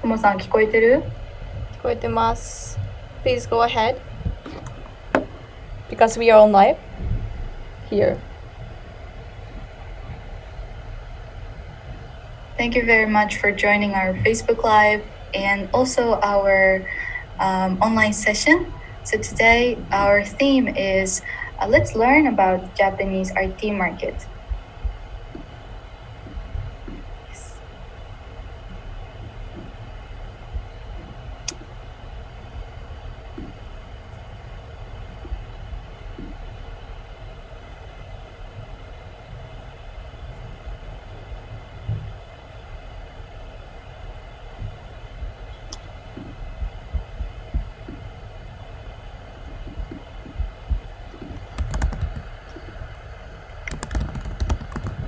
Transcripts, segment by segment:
ともさん聞こえてる？聞こえてます。Please go ahead. Because we are on live here. Thank you very much for joining our Facebook Live and also our online session. So today our theme is let's learn about Japanese IT market. Yes.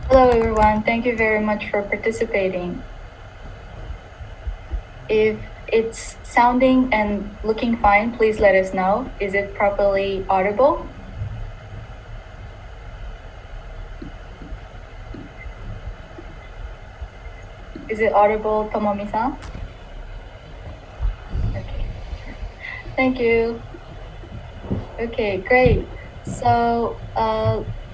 Hello everyone, thank you very much for participating. If it's sounding and looking fine, please let us know. Is it properly audible? Is it audible, Tomomi-san? Okay, thank you. Okay, great. So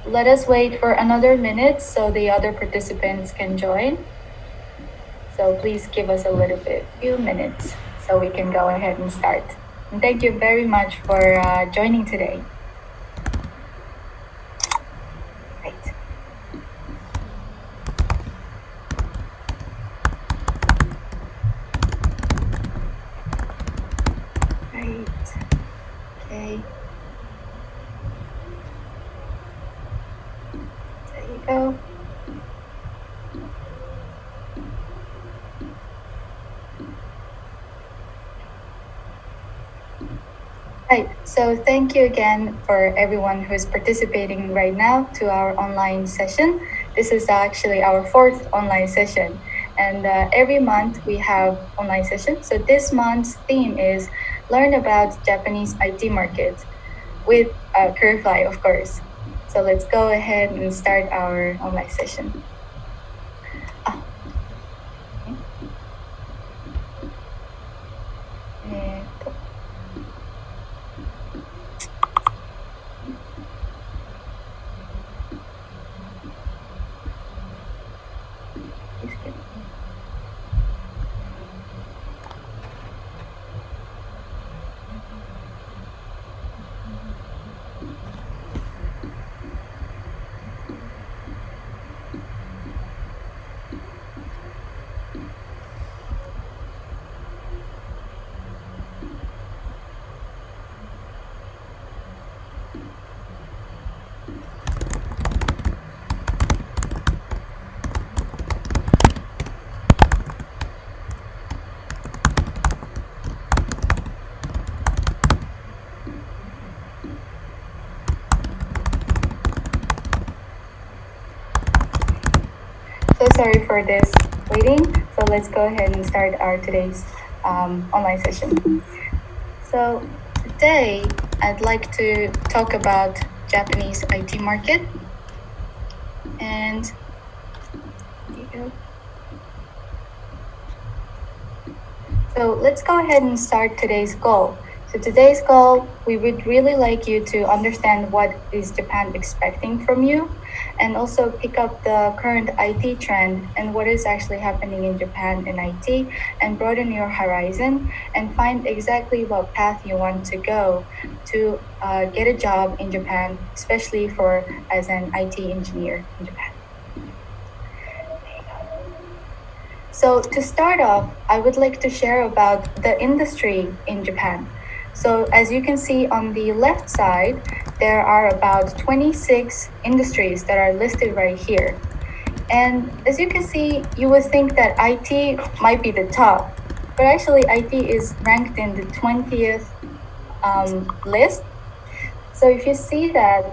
let us wait for another minute so the other participants can join. So please give us a few minutes so we can go ahead and start. And thank you very much for joining today. Great. Great. Okay. There you go. Right. So thank you again for everyone who is participating right now to our online session. This is actually our 4th online session. And every month we have online sessions. So this month's theme is learn about Japanese IT market with Careerfly, of course. So let's go ahead and start our online session. So sorry for this waiting. So let's go ahead and start our today's online session. So today I'd like to talk about Japanese IT market. And so let's go ahead and start today's goal. So today's goal, we would really like you to understand what is Japan expecting from you, and also pick up the current IT trend and what is actually happening in Japan in IT, and broaden your horizon and find exactly what path you want to go to get a job in Japan, especially for as an IT engineer in Japan. So to start off, I would like to share about the industry in Japan. So as you can see on the left side, there are about 26 industries that are listed right here. And as you can see, you would think that IT might be the top, but actually IT is ranked in the 20th list. So if you see that,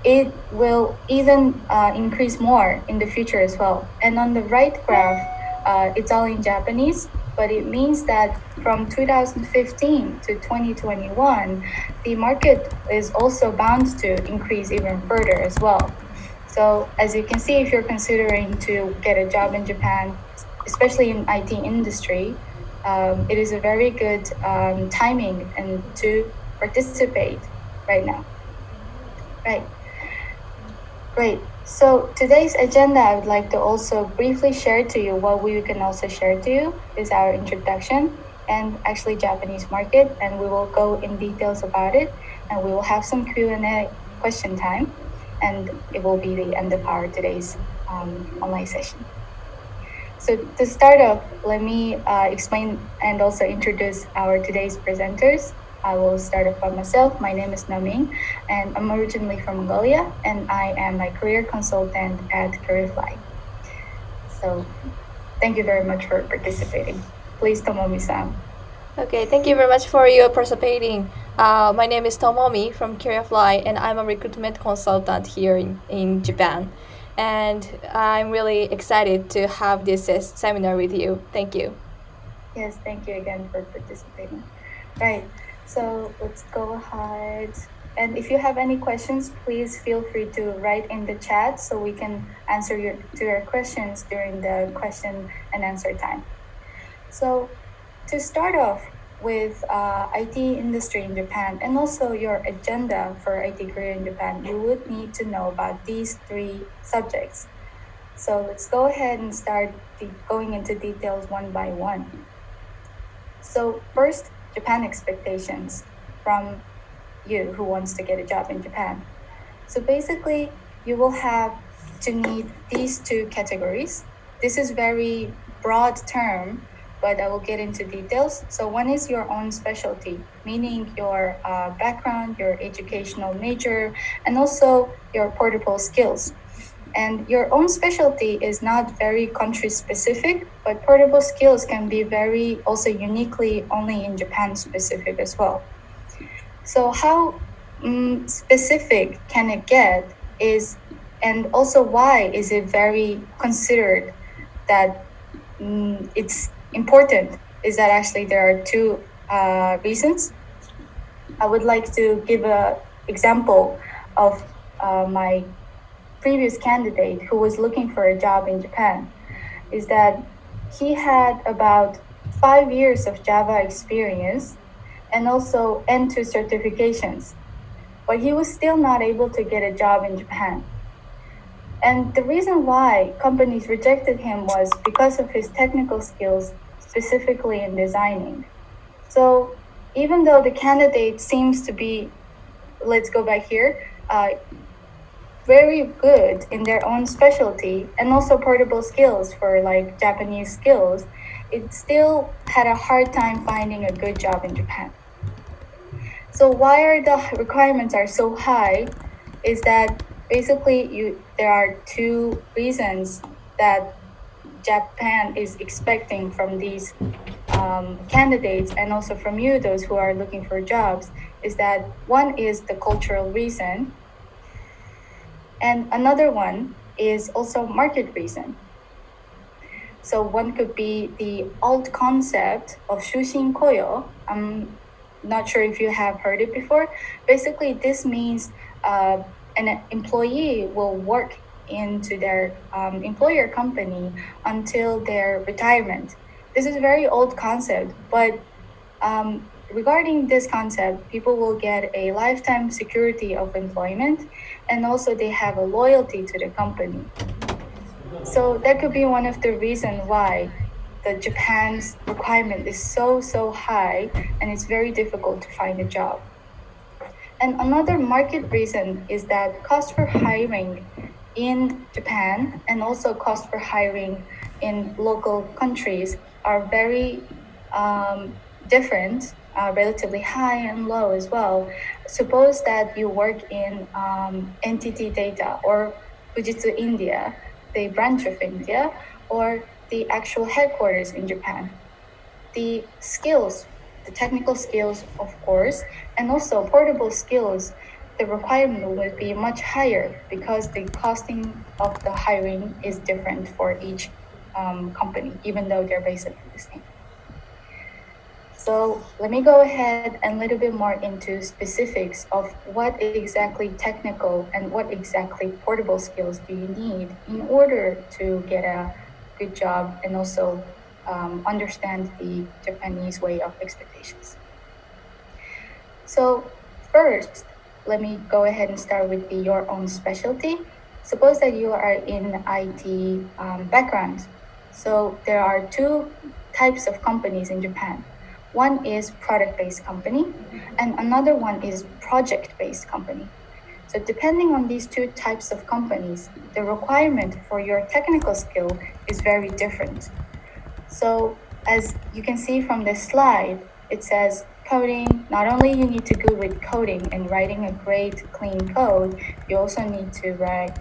it will even increase more in the future as well. And on the right graph, it's all in Japanese, but it means that from 2015 to 2021, the market is also bound to increase even further as well. So as you can see, if you're considering to get a job in Japan, especially in IT industry, it is a very good timing and to participate right now. Right. Great. So today's agenda, I would like to also briefly share to you what we can also share to you is our introduction and actually Japanese market, and we will go in details about it, and we will have some Q&A question time, and it will be the end of our today's online session. So to start off, let me explain and also introduce our today's presenters. I will start off by myself. My name is Naming, and I'm originally from Mongolia, and I am a career consultant at CareerFly. So thank you very much for participating. Please, Tomomi-san. Okay, thank you very much for your participating. My name is Tomomi from CareerFly, and I'm a recruitment consultant here in Japan. And I'm really excited to have this seminar with you. Thank you. Yes, thank you again for participating. Right, so let's go ahead. And if you have any questions, please feel free to write in the chat so we can answer your questions during the question and answer time. So to start off with IT industry in Japan and also your agenda for IT career in Japan, you would need to know about these three subjects. So let's go ahead and start going into details one by one. So first, Japan expectations from you who wants to get a job in Japan. So basically, you will have to need these two categories. This is very broad term, but I will get into details. So one is your own specialty, meaning your background, your educational major, and also your portable skills. And your own specialty is not very country specific, but portable skills can be very also uniquely only in Japan specific as well. So how specific can it get is, and also why is it very considered that it's important is that actually there are two reasons. I would like to give an example of my previous candidate who was looking for a job in Japan, is that he had about 5 years of Java experience and also N2 certifications, but he was still not able to get a job in Japan. And the reason why companies rejected him was because of his technical skills, specifically in designing. So even though the candidate seems to be, let's go back here, very good in their own specialty and also portable skills for like Japanese skills, it still had a hard time finding a good job in Japan. So why are the requirements are so high is that basically there are two reasons that Japan is expecting from these candidates and also from you, those who are looking for jobs, is that one is the cultural reason, and another one is also market reason. So one could be the old concept of shushin koyo. I'm not sure if you have heard it before. Basically, this means an employee will work into their employer company until their retirement. This is a very old concept, but regarding this concept, people will get a lifetime security of employment, and also they have a loyalty to the company. So that could be one of the reasons why the Japan's requirement is so high, and it's very difficult to find a job. And another market reason is that cost for hiring in Japan and also cost for hiring in local countries are very different, relatively high and low as well. Suppose that you work in NTT Data or Fujitsu India, the branch of India, or the actual headquarters in Japan. The skills, the technical skills, of course, and also portable skills, the requirement would be much higher because the costing of the hiring is different for each company, even though they're basically the same. So let me go ahead and a little bit more into specifics of what exactly technical and what exactly portable skills do you need in order to get a good job and also understand the Japanese way of expectations. So first, let me go ahead and start with your own specialty. Suppose that you are in IT background. So there are two types of companies in Japan. One is product-based company, and another one is project-based company. So depending on these two types of companies, the requirement for your technical skill is very different. So as you can see from this slide, it says coding, not only you need to go with coding and writing a great clean code, you also need to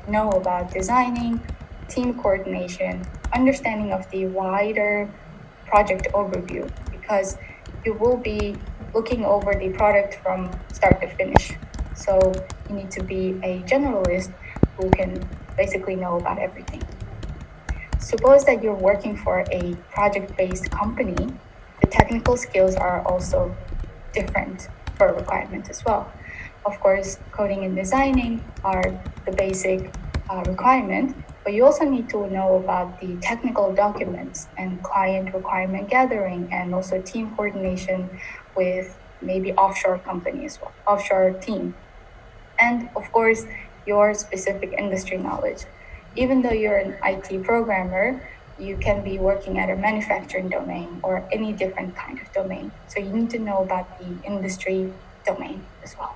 know about designing, team coordination, understanding of the wider project overview, because you will be looking over the product from start to finish. So you need to be a generalist who can basically know about everything. Suppose that you're working for a project-based company, the technical skills are also different for requirement as well. Of course, coding and designing are the basic requirement, but you also need to know about the technical documents and client requirement gathering, and also team coordination with maybe offshore company as well, offshore team. And of course, your specific industry knowledge. Even though you're an IT programmer, you can be working at a manufacturing domain or any different kind of domain. So you need to know about the industry domain as well.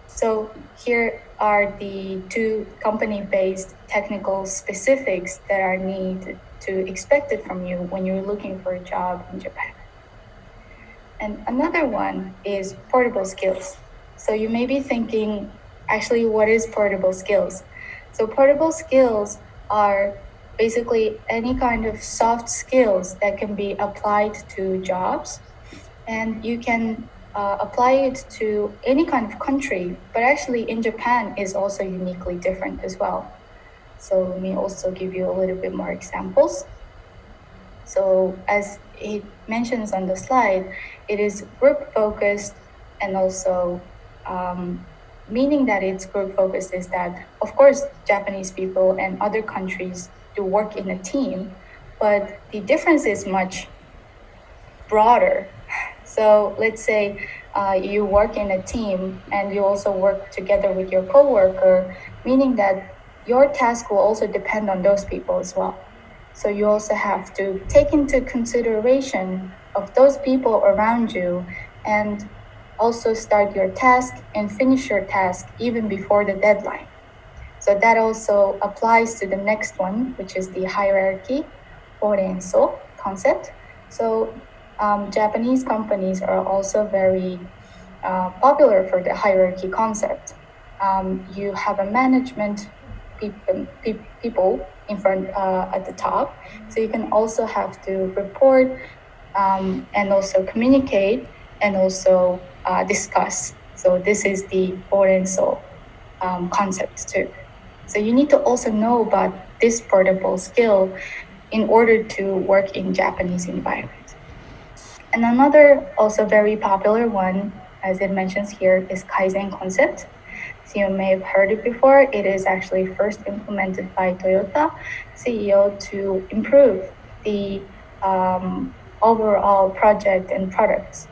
So here are the two company-based technical specifics that are needed to expected from you when you're looking for a job in Japan. And another one is portable skills. So you may be thinking, actually, what is portable skills? So portable skills are basically any kind of soft skills that can be applied to jobs, and you can apply it to any kind of country, but actually in Japan is also uniquely different as well. So let me also give you a little bit more examples. So as it mentions on the slide, it is group focused, and also meaning that it's group focused is that, of course, Japanese people and other countries do work in a team, but the difference is much broader. So let's say you work in a team and you also work together with your coworker, meaning that your task will also depend on those people as well. So you also have to take into consideration of those people around you, and also start your task and finish your task even before the deadline. So that also applies to the next one, which is the hierarchy, Orenso concept. So Japanese companies are also very popular for the hierarchy concept. You have a management people in front at the top, so you can also have to report and also communicate and also discuss. So this is the Orenso concept too. So you need to also know about this portable skill in order to work in Japanese environment. And another also very popular one, as it mentions here, is Kaizen concept. So you may have heard it before. It is actually first implemented by Toyota CEO to improve the overall project and products.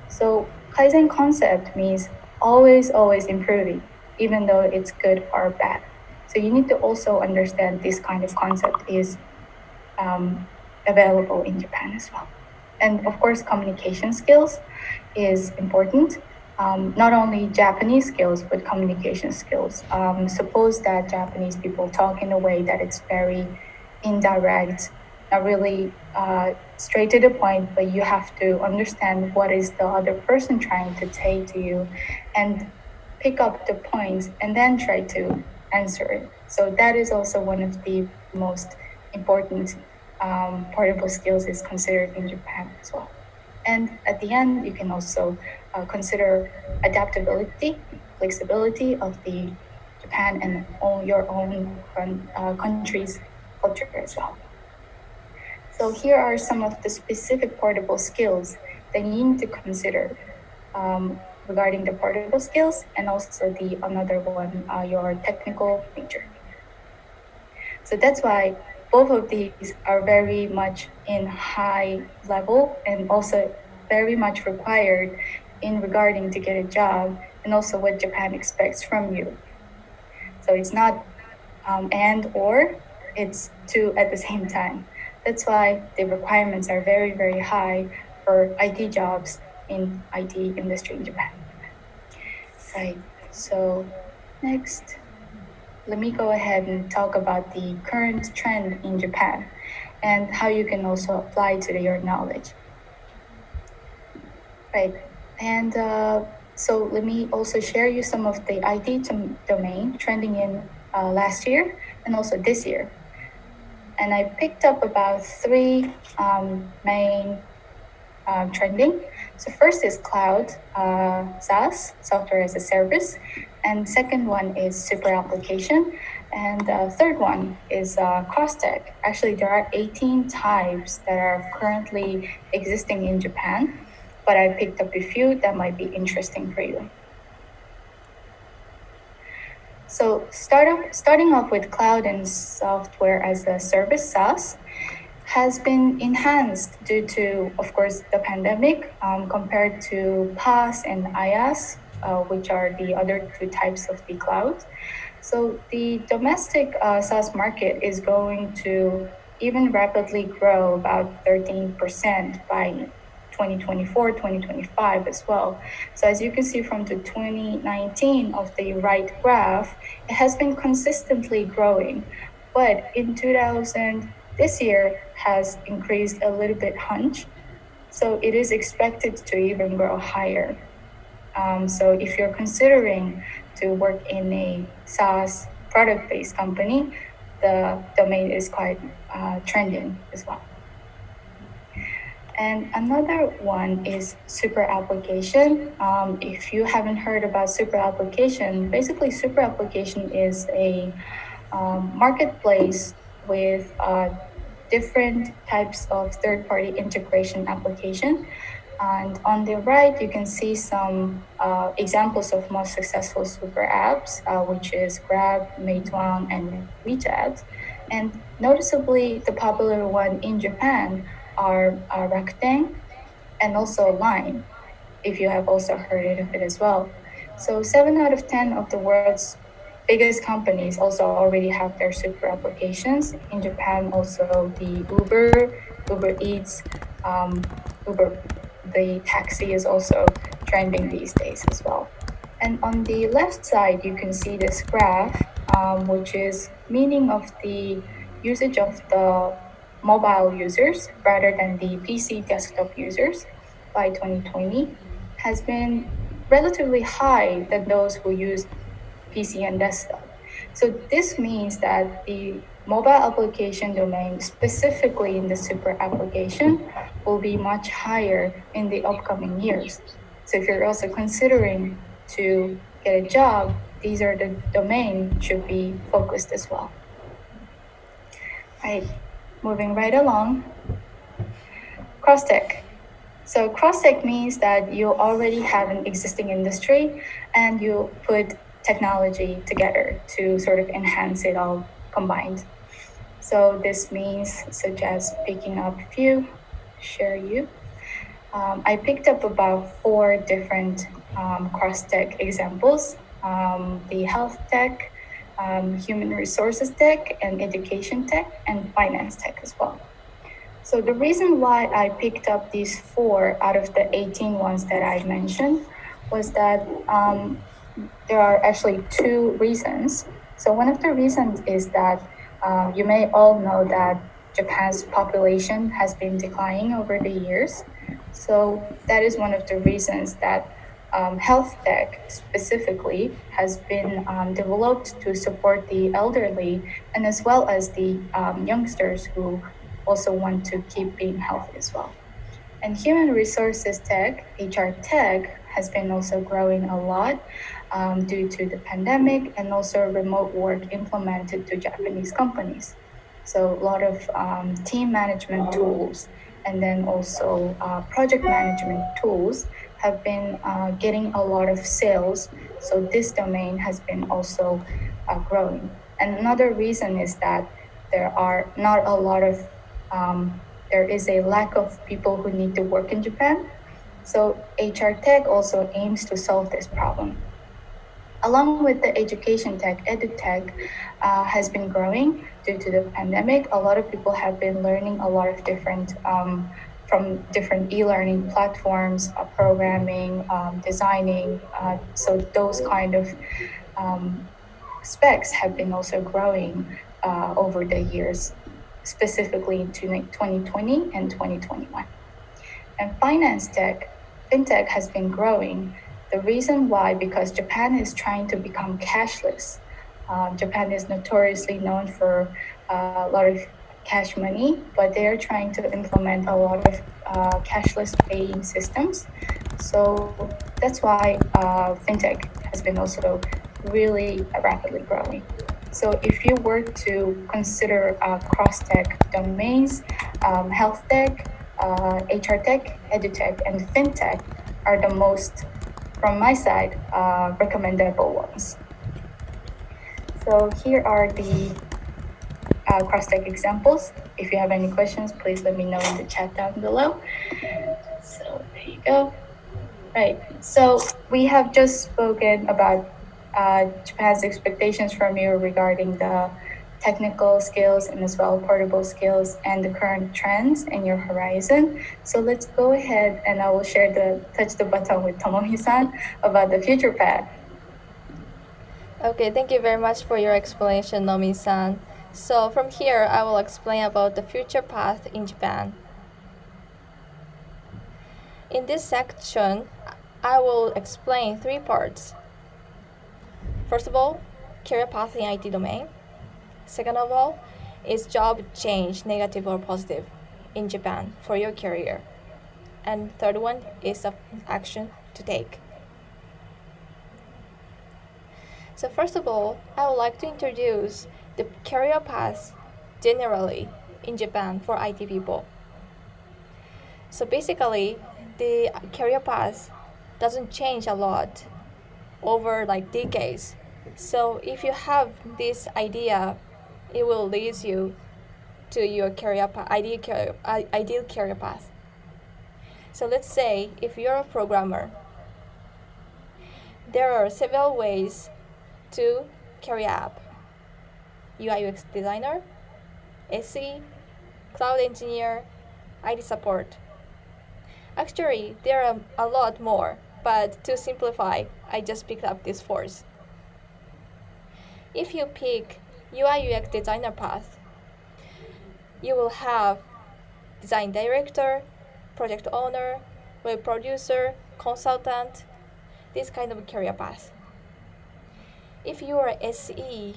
So Kaizen concept means always improving, even though it's good or bad. So you need to also understand this kind of concept is available in Japan as well. And of course, communication skills is important. Not only Japanese skills, but communication skills. Suppose that Japanese people talk in a way that it's very indirect, not really straight to the point, but you have to understand what is the other person trying to say to you, and pick up the points and then try to answer it. So that is also one of the most important portable skills is considered in Japan as well. And at the end, you can also consider adaptability, flexibility of the Japan and your own country's culture as well. So here are some of the specific portable skills that you need to consider regarding the portable skills, and also the another one, your technical major. So that's why both of these are very much in high level and also very much required in regarding to get a job and also what Japan expects from you. So it's not and or, it's two at the same time. That's why the requirements are very, very high for IT jobs in IT industry in Japan. Right. So next, let me go ahead and talk about the current trend in Japan and how you can also apply to your knowledge. Right. And so let me also share you some of the IT domain trending in last year and also this year. And I picked up about three main trending. So first is cloud SaaS, software as a service, and second one is super application, and third one is Crosstech. Actually, there are 18 types that are currently existing in Japan, but I picked up a few that might be interesting for you. So starting off with cloud and software as a service SaaS has been enhanced due to, of course, the pandemic compared to PaaS and IaaS, which are the other two types of the cloud. So the domestic SaaS market is going to even rapidly grow about 13% by 2024, 2025 as well. So as you can see from the 2019 of the right graph, it has been consistently growing. But in 2000, this year has increased a little bit hunch. So it is expected to even grow higher. So if you're considering to work in a SaaS product-based company, the domain is quite trending as well. And another one is super application. If you haven't heard about super application, basically super application is a marketplace with different types of third-party integration application. And on the right, you can see some examples of most successful super apps, which is Grab, Meituan, and WeChat. And noticeably, the popular one in Japan are Rakuten and also Line, if you have also heard of it as well. So 7 out of 10 of the world's biggest companies also already have their super applications. In Japan, also the Uber Eats, Uber, the taxi is also trending these days as well. And on the left side, you can see this graph, which is meaning of the usage of the mobile users rather than the PC desktop users by 2020 has been relatively high than those who use PC and desktop. So this means that the mobile application domain, specifically in the super application, will be much higher in the upcoming years. So if you're also considering to get a job, these are the domain should be focused as well. Right, moving right along. Crosstech. So Crosstech means that you already have an existing industry and you put technology together to sort of enhance it all combined. So this means such as picking up a few, share you. I picked up about 4 different cross-tech examples, the health tech, human resources tech, and education tech, and finance tech as well. So the reason why I picked up these 4 out of the 18 ones that I mentioned was that there are actually 2 reasons. So one of the reasons is that you may all know that Japan's population has been declining over the years. So that is one of the reasons that health tech specifically has been developed to support the elderly and as well as the youngsters who also want to keep being healthy as well. And human resources tech, HR tech, has been also growing a lot due to the pandemic and also remote work implemented to Japanese companies. So a lot of team management tools and then also project management tools have been getting a lot of sales. So this domain has been also growing. And another reason is that there are not a lot of there is a lack of people who need to work in Japan. So HR tech also aims to solve this problem. Along with the education tech, edutech has been growing due to the pandemic. A lot of people have been learning a lot of different from different e-learning platforms, programming, designing. So those kind of um, specs have been also growing over the years, specifically in 2020 and 2021. And finance tech, fintech has been growing. The reason why, because Japan is trying to become cashless. Japan is notoriously known for a lot of cash money, but they are trying to implement a lot of cashless paying systems. So that's why fintech has been also really rapidly growing. So if you were to consider cross-tech domains, health tech, HR tech, edutech, and fintech are the most, from my side, recommendable ones. So here are the cross-tech examples. If you have any questions, please let me know in the chat down below. So there you go. Right. So we have just spoken about Japan's expectations from you regarding the technical skills and as well portable skills and the current trends in your horizon. So let's go ahead and I will share the touch the button with Tomomi-san about the future path. Okay, thank you very much for your explanation, Nomi-san. So from here, I will explain about the future path in Japan. In this section, I will explain three parts. First of all, career path in IT domain. Second of all, is job change negative or positive in Japan for your career. And third one is the action to take. So first of all, I would like to introduce the career path generally in Japan for IT people. So basically, the career path doesn't change a lot over like decades. So if you have this idea, it will lead you to your ideal career path. So let's say if you're a programmer, there are several ways to carry app: UI UX designer, SE, cloud engineer, IT support. Actually, there are a lot more, but to simplify, I just picked up these four. If you pick UI UX designer path, you will have design director, project owner, web producer, consultant, this kind of career path. If you are SE,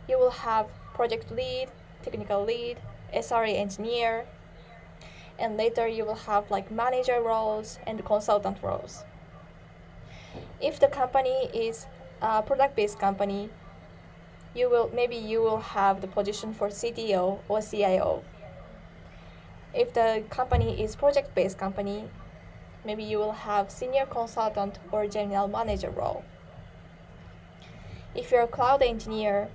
you will have project lead, technical lead, SRE engineer, and later you will have like manager roles and consultant roles. If the company is a product-based company, you will have the position for CTO or CIO. If the company is project-based company, maybe you will have senior consultant or general manager role. If you're a cloud engineer,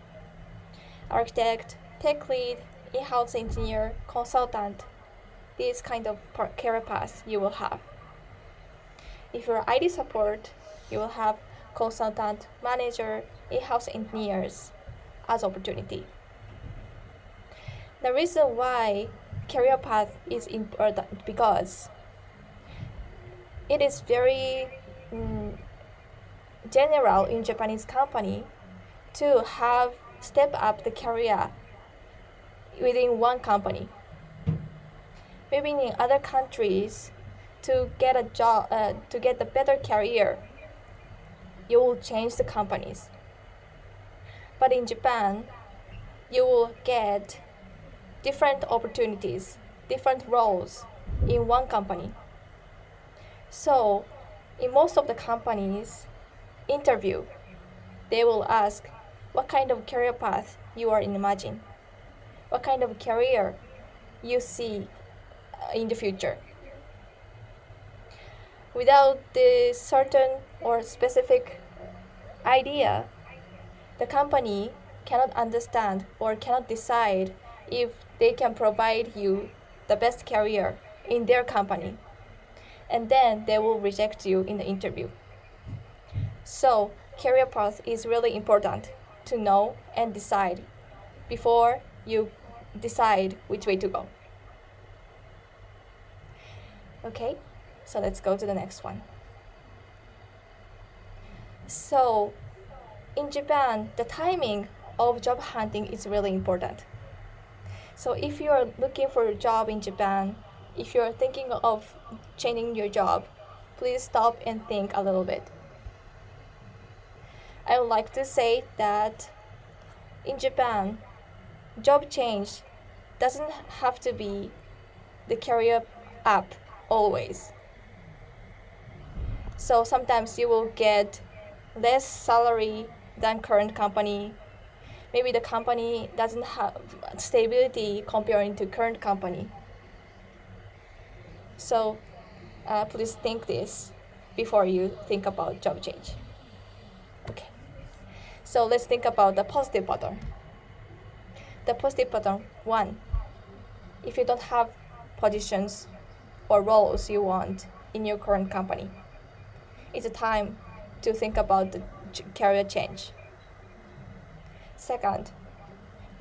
architect, tech lead, in-house engineer, consultant, this kind of career path you will have. If you're IT support, you will have consultant, manager, in-house engineers as opportunity. The reason why career path is important because it is very general in Japanese company to have step up the career within one company. Maybe in other countries, to get a job, to get a better career, you will change the companies. But in Japan, you will get different opportunities, different roles in one company. So, in most of the companies interview, they will ask what kind of career path you are imagine, what kind of career you see in the future. Without the certain or specific idea, the company cannot understand or cannot decide if they can provide you the best career in their company, and then they will reject you in the interview. So, career path is really important to know and decide before you decide which way to go. Okay, so let's go to the next one. So, in Japan, the timing of job hunting is really important. So, if you're looking for a job in Japan, if you're thinking of changing your job, please stop and think a little bit. I would like to say that in Japan, job change doesn't have to be the career up always. So sometimes you will get less salary than current company. Maybe the company doesn't have stability comparing to current company. So please think this before you think about job change. Okay. So let's think about the positive pattern. The positive pattern, one, if you don't have positions or roles you want in your current company, it's a time to think about the career change. Second,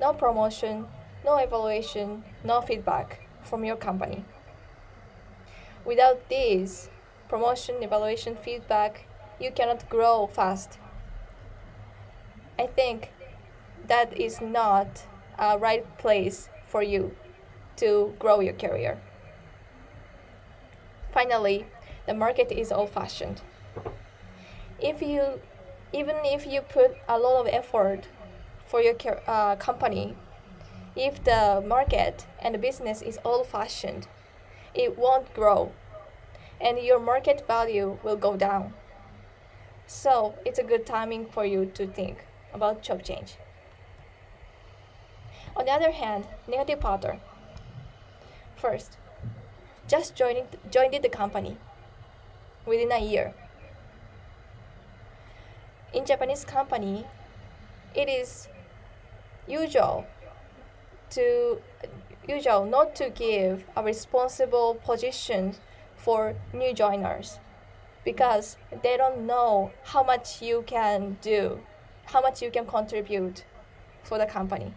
no promotion, no evaluation, no feedback from your company. Without this promotion, evaluation, feedback, you cannot grow fast. I think that is not a right place for you to grow your career. Finally, the market is old-fashioned. If you, even if you put a lot of effort for your company, if the market and the business is old-fashioned, it won't grow, and your market value will go down. So it's a good timing for you to think about job change. On the other hand, negative pattern. First, just joined the company within a year. In Japanese company, it is usual not to give a responsible position for new joiners because they don't know how much you can do, how much you can contribute for the company.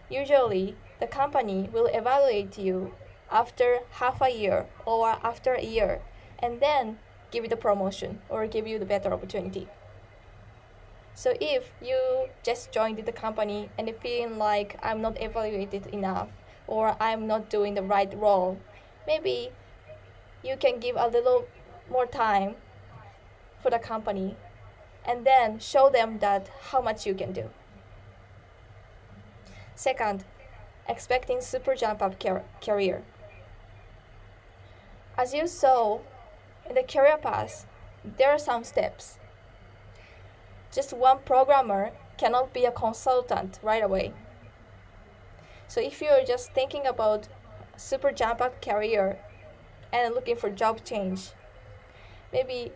Usually, the company will evaluate you after half a year or after a year and then give you the promotion or give you the better opportunity. So if you just joined the company and feeling like I'm not evaluated enough or I'm not doing the right role, maybe you can give a little more time for the company and then show them that how much you can do. Second, expecting super jump up career. As you saw in the career path, there are some steps. Just one programmer cannot be a consultant right away. So if you're just thinking about super jump up career and looking for job change, maybe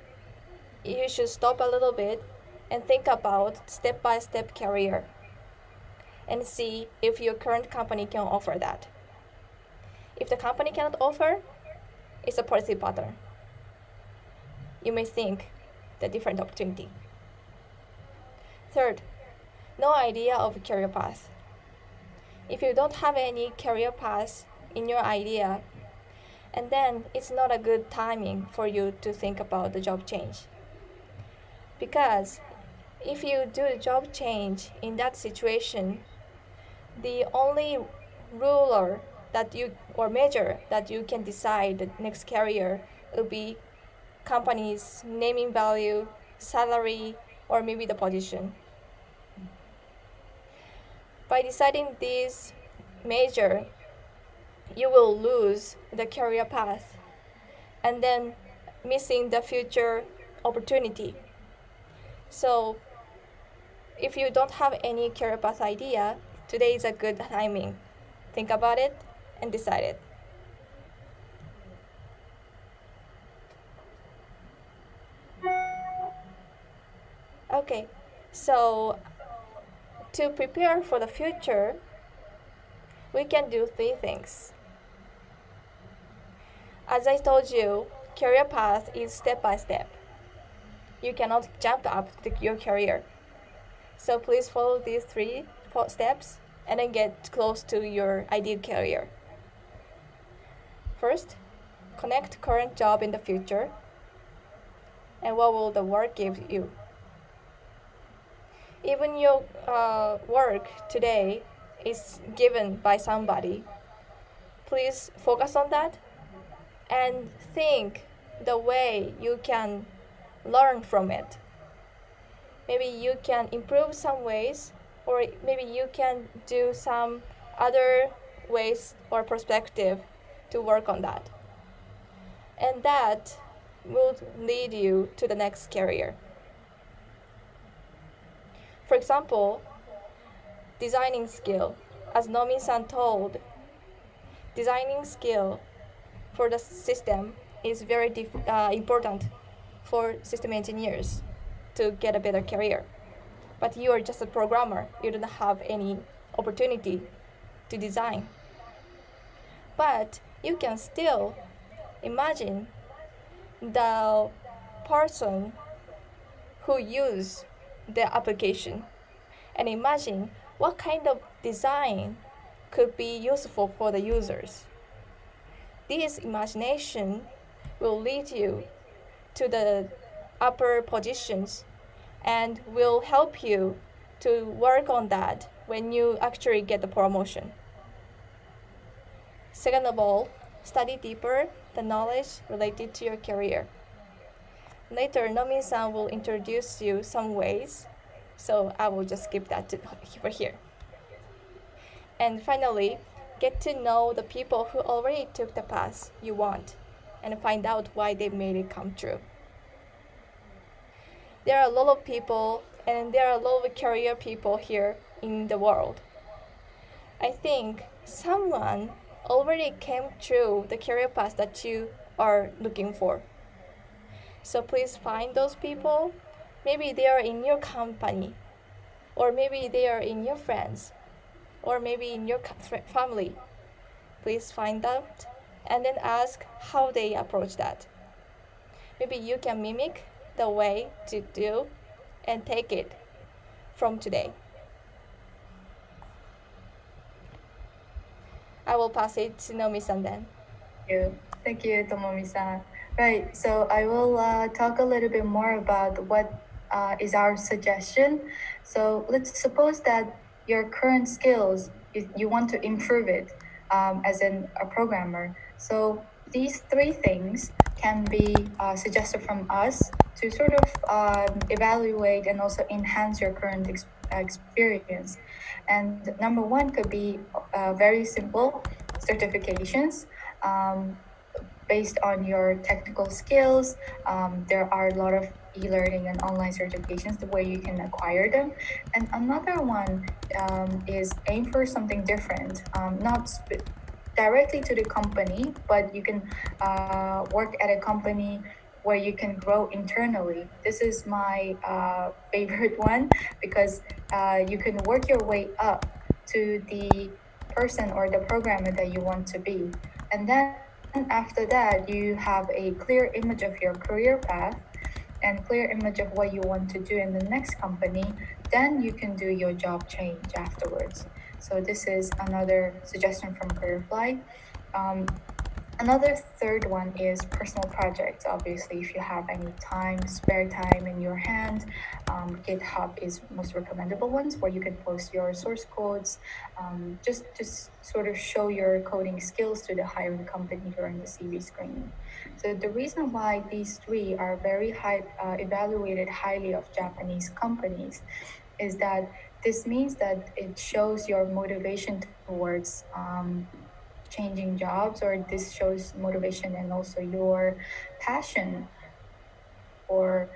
you should stop a little bit and think about step-by-step career and see if your current company can offer that. If the company cannot offer, it's a policy pattern. You may think the different opportunity. Third, no idea of career path. If you don't have any career path in your idea, and then it's not a good timing for you to think about the job change. Because if you do a job change in that situation, the only ruler that you or measure that you can decide the next career will be company's naming value, salary, or maybe the position. By deciding this measure, you will lose the career path and then missing the future opportunity. So if you don't have any career path idea, today is a good timing. Think about it and decide it. Okay, so To prepare for the future, we can do three things. As I told you, career path is step by step. You cannot jump up your career. So please follow these three steps and then get close to your ideal career. First, connect current job in the future and what will the work give you. Even your work today is given by somebody. Please focus on that and think the way you can learn from it. Maybe you can improve some ways, or maybe you can do some other ways or perspective to work on that. And that will lead you to the next career. For example, designing skill. As Nomi-san told, designing skill for the system is very important for system engineers to get a better career. But you are just a programmer. You don't have any opportunity to design. But you can still imagine the person who use the application and imagine what kind of design could be useful for the users. This imagination will lead you to the upper positions and will help you to work on that when you actually get the promotion. Second of all, study deeper the knowledge related to your career. Later, Nomi-san will introduce you some ways, so I will just skip that over here. And finally, get to know the people who already took the path you want and find out why they made it come true. There are a lot of people and there are a lot of career people here in the world. I think someone already came through the career path that you are looking for. So please find those people. Maybe they are in your company, or maybe they are in your friends, or maybe in your family. Please find out and then ask how they approach that. Maybe you can mimic the way to do and take it from today. I will pass it to Nomi-san then. Thank you, Tomomi-san. Right, so I will talk a little bit more about what is our suggestion. So let's suppose that your current skills, you want to improve it as a programmer. So these three things can be suggested from us to sort of evaluate and also enhance your current experience. And number one could be very simple certifications. Based on your technical skills, there are a lot of e-learning and online certifications where you can acquire them. And another one is aim for something different, not directly to the company, but you can work at a company where you can grow internally. This is my favorite one because you can work your way up to the person or the programmer that you want to be. And then after that, you have a clear image of your career path and clear image of what you want to do in the next company. Then you can do your job change afterwards. So this is another suggestion from Careerfly. Another third one is personal projects. Obviously, if you have any time, spare time in your hand, GitHub is most recommendable ones where you can post your source codes, just to sort of show your coding skills to the hiring company during the CV screening. So the reason why these three are very high, evaluated highly of Japanese companies, is that this means that it shows your motivation towards changing jobs, or this shows motivation and also your passion for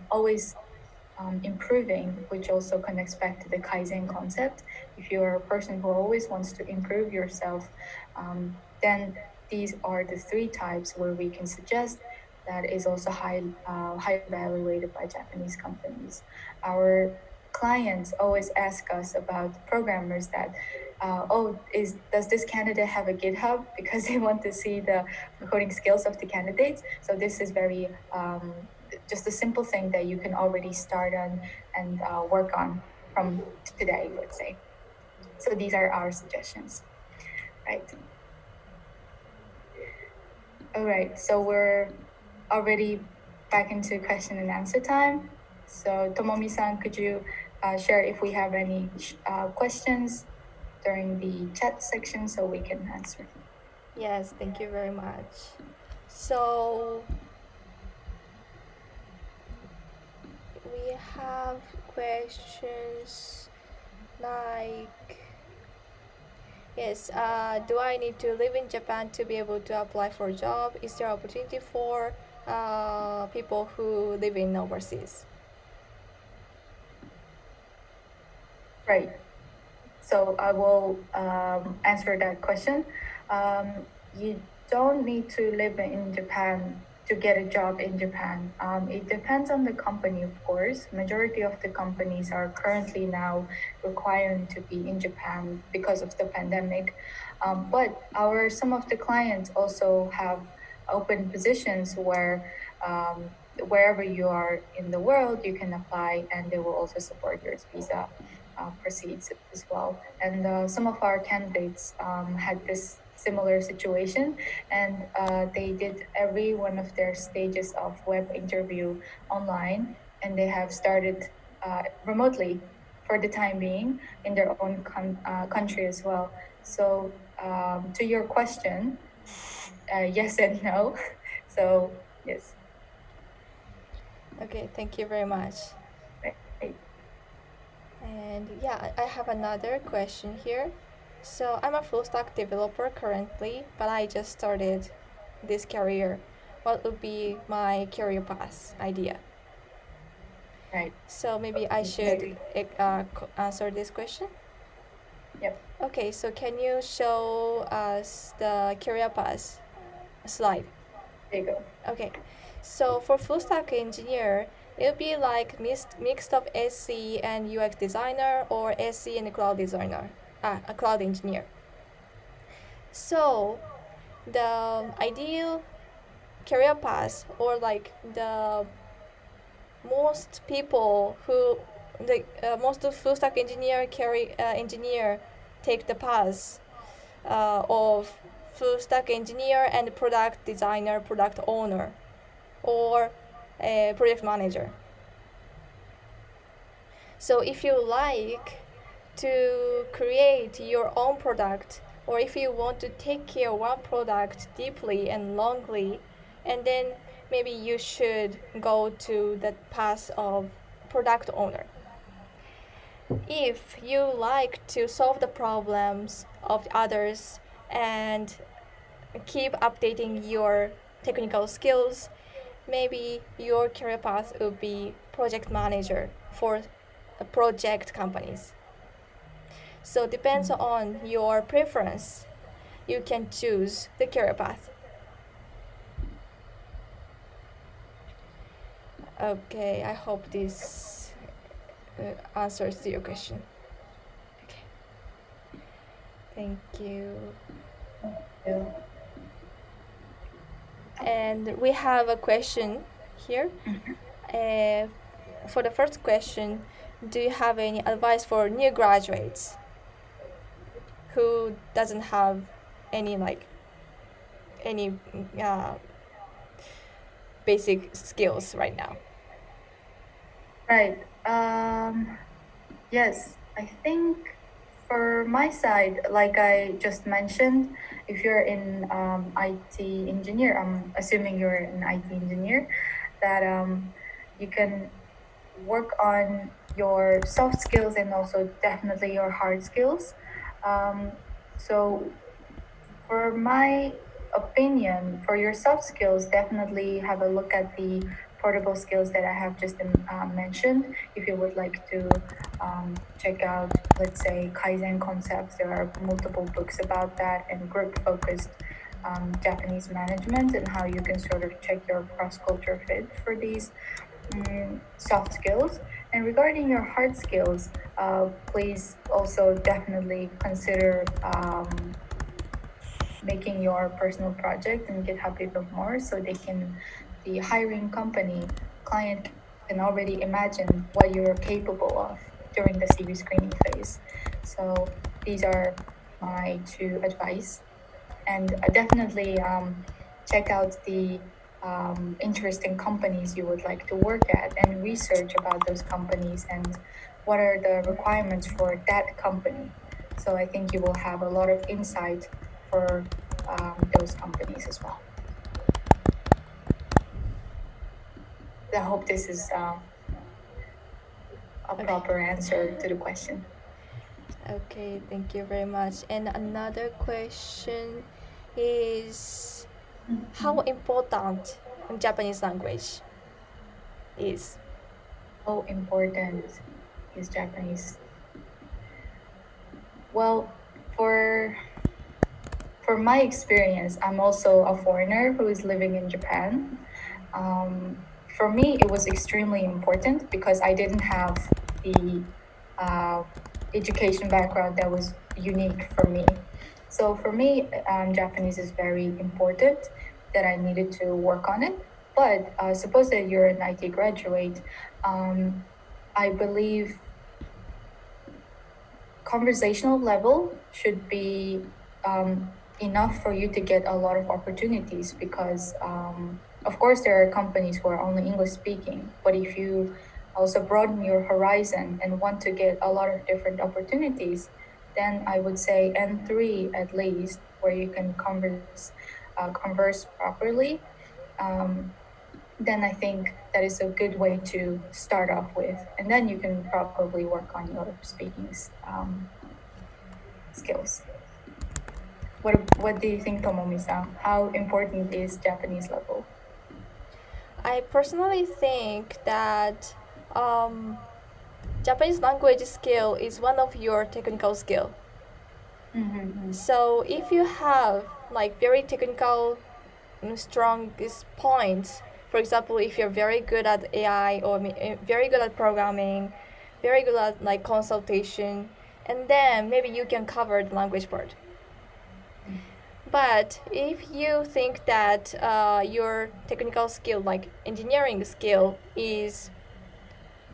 always improving, which also connects back to the Kaizen concept. If you're a person who always wants to improve yourself, then these are the three types where we can suggest that is also high evaluated by Japanese companies. Our clients always ask us about programmers that, does this candidate have a GitHub? Because they want to see the coding skills of the candidates. So this is very just a simple thing that you can already start on and work on from today, let's say. So these are our suggestions, right? All right, so we're already back into question and answer time. So Tomomi-san, could you share if we have any questions during the chat section so we can answer? Yes, thank you very much. So we have questions like, yes, do I need to live in Japan to be able to apply for a job? Is there opportunity for people who live in overseas? Right. So I will answer that question. You don't need to live in Japan to get a job in Japan. It depends on the company, of course. Majority of the companies are currently now requiring to be in Japan because of the pandemic. But some of the clients also have open positions where wherever you are in the world, you can apply, and they will also support your visa proceeds as well. And some of our candidates had this similar situation, and they did every one of their stages of web interview online, and they have started remotely for the time being in their own country as well. So to your question, yes and no. So yes. Okay, thank you very much. Right. And yeah, I have another question here. So I'm a full stack developer currently, but I just started this career. What would be my career path idea? Right. So maybe I should answer this question. Yep. Okay, so can you show us the career path slide? There you go. Okay, so for full stack engineer, it would be like mixed of SC and UX designer, or SC and cloud designer, a cloud engineer. So the ideal career path, or like the most people who the most of full stack engineer take the path of full stack engineer and product designer, product owner, or a project manager. So if you like to create your own product, or if you want to take care of one product deeply and longly, and then maybe you should go to the path of product owner. If you like to solve the problems of others and keep updating your technical skills, maybe your career path would be project manager for project companies. So it depends on your preference. You can choose the career path. Okay, I hope this answers to your question. Okay. Thank you. Yeah. And we have a question here. For the first question, do you have any advice for new graduates who doesn't have any basic skills right now? Right. Yes, I think for my side, like I just mentioned, if you're in IT engineer, I'm assuming you're an IT engineer, that you can work on your soft skills and also definitely your hard skills. So for my opinion, for your soft skills, definitely have a look at the portable skills that I have just mentioned. If you would like to check out, let's say, Kaizen concepts, there are multiple books about that, and group focused Japanese management, and how you can sort of check your cross culture fit for these soft skills. And regarding your hard skills, please also definitely consider making your personal project and GitHub even more so the hiring company, client can already imagine what you're capable of during the CV screening phase. So these are my two advice. And definitely check out the interesting companies you would like to work at and research about those companies and what are the requirements for that company. So I think you will have a lot of insight for those companies as well. I hope this is a Okay. proper answer to the question. Okay, thank you very much. And another question is how important Japanese language is. How important is Japanese? Well, for for my experience, I'm also a foreigner who is living in Japan. For me, it was extremely important because I didn't have the uh, education background that was unique for me. So for me, Japanese is very important that I needed to work on it. But suppose that you're an IT graduate, um, I believe conversational level should be enough for you to get a lot of opportunities because of course there are companies who are only English speaking, but if you also broaden your horizon and want to get a lot of different opportunities, then I would say N3 at least, where you can converse properly. um, then I think that is a good way to start off with, and then you can probably work on your speaking skills. What do you think, Tomomi-san? How important is Japanese level? I personally think that um, Japanese language skill is one of your technical skill. Mm-hmm. So if you have like very technical strongest points, for example, if you're very good at AI or very good at programming, very good at like consultation, and then maybe you can cover the language part. But if you think that your technical skill, like engineering skill, is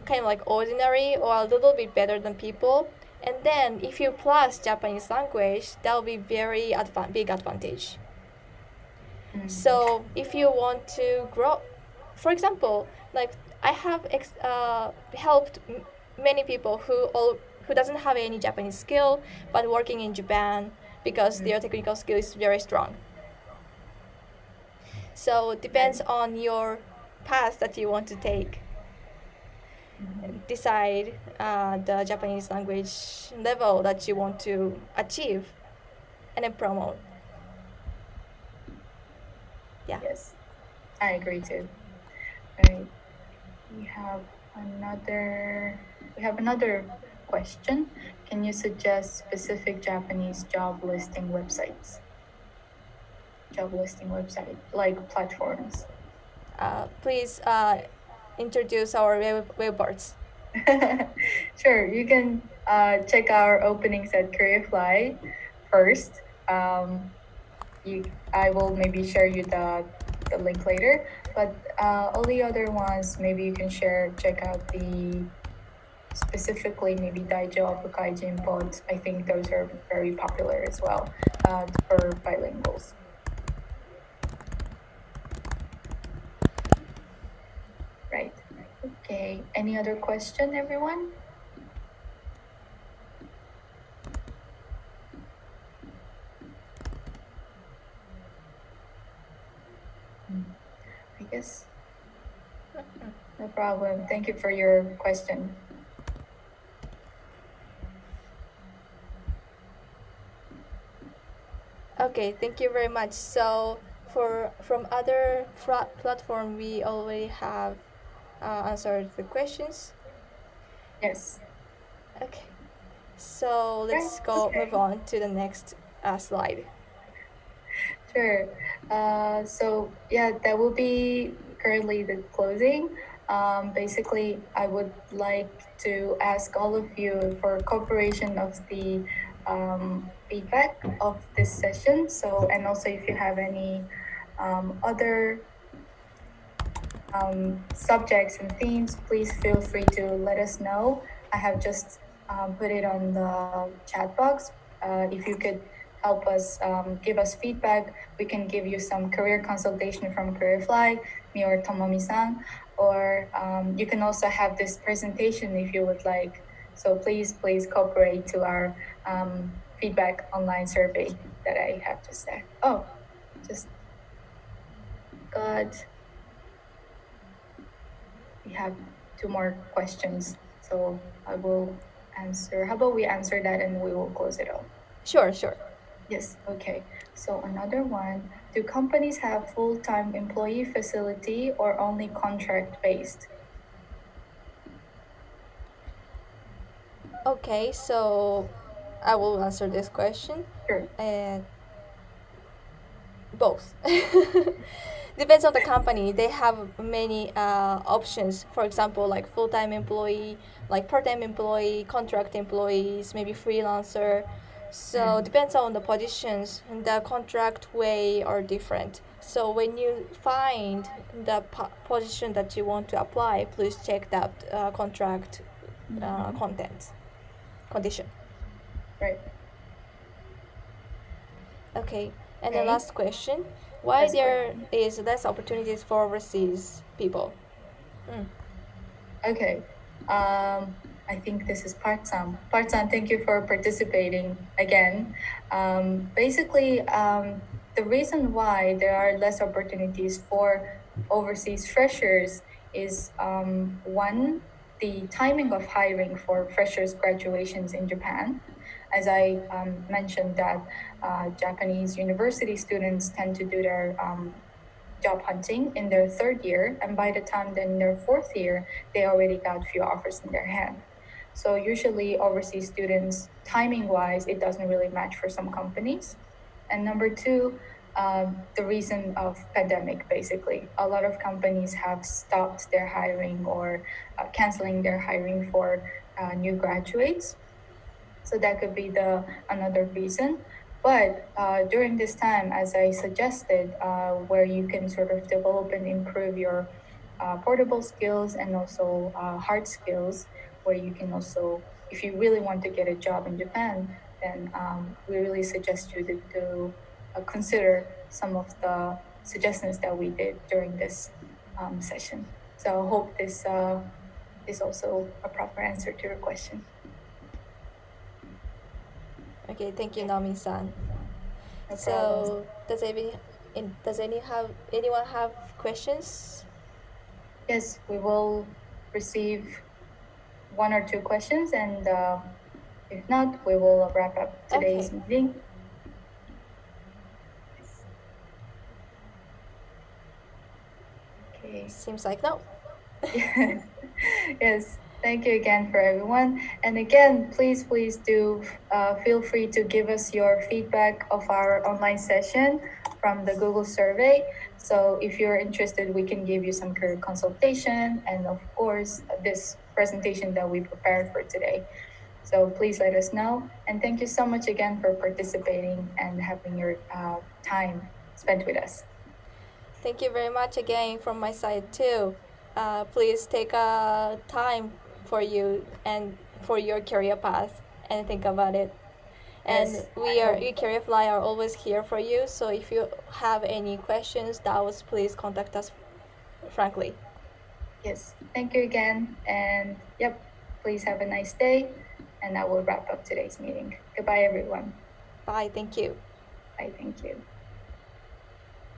kind of like ordinary or a little bit better than people, and then if you plus Japanese language, that will be very big advantage. Mm-hmm. So if you want to grow, for example, like I have helped many people who doesn't have any Japanese skill but working in Japan because their technical skill is very strong. So it Right. depends on your path that you want to take. Decide the Japanese language level that you want to achieve and then promote. Yeah. Yes, I agree too. Right. We have another. We have another question. Can you suggest specific Japanese job listing website like platforms? Please introduce our web parts. Sure, you can check our openings at Careerfly first. Um, I will maybe share you the link later. But all the other ones, maybe you can check out the specifically maybe Daijo or Kaijin Pod. I think those are very popular as well for bilinguals. Right. Okay. Any other question, everyone? I guess no problem. Thank you for your question. Okay, thank you very much. So for from other platform, we already have answered the questions. Yes. Okay, so Right. let's go move Okay. on to the next slide. Sure. So yeah, that will be currently the closing. Basically, I would like to ask all of you for cooperation of the feedback of this session. So, and also if you have any other subjects and themes, please feel free to let us know. I have just put it on the chat box. If you could help us give us feedback, we can give you some career consultation from CareerFly, me or Tomomi-san, or you can also have this presentation if you would like. So please cooperate to our feedback online survey that I have just said. Oh, just got we have two more questions. So I will answer. How about we answer that and we will close it off? Sure, sure. Yes, okay. So another one, do companies have full-time employee facility or only contract-based? Okay, so I will answer this question. Sure. Uh, both. Depends on the company. They have many options. For example, like full-time employee, like part-time employee, contract employees, maybe freelancer. So depends on the positions. And the contract way are different. So when you find the position that you want to apply, please check that contract content condition. Right. Okay. And the Okay. last question, why Last there question. is less opportunities for overseas people? Mm. Okay. I think this is Part-san. Part-san, thank you for participating again. Basically, the reason why there are less opportunities for overseas freshers is one, the timing of hiring for freshers graduations in Japan. As I mentioned that Japanese university students tend to do their job hunting in their third year, and by the time they're in their fourth year, they already got few offers in their hand. So usually overseas students, timing wise, it doesn't really match for some companies. And number two, the reason of pandemic, basically. A lot of companies have stopped their hiring or canceling their hiring for new graduates. So that could be the another reason. But during this time, as I suggested, where you can sort of develop and improve your portable skills and also hard skills, where you can also, if you really want to get a job in Japan, then we really suggest you to consider some of the suggestions that we did during this session. So I hope this is also a proper answer to your question. Okay, thank you, Nami-san. No problem. So anyone have questions? Yes, we will receive one or two questions, and if not, we will wrap up today's Okay. meeting. Okay. Seems like no. Yes. Thank you again for everyone. And again, please do feel free to give us your feedback of our online session from the Google survey. So if you're interested, we can give you some career consultation and of course this presentation that we prepared for today. So please let us know. And thank you so much again for participating and having your time spent with us. Thank you very much again from my side too. Please take time for you and for your career path and think about it. And Yes, we Career Fly are always here for you. So if you have any questions, doubts, please contact us frankly. yes. Thank you again. And yep, please have a nice day. And I will wrap up today's meeting. Goodbye, everyone. Bye. Thank you. Bye. Thank you.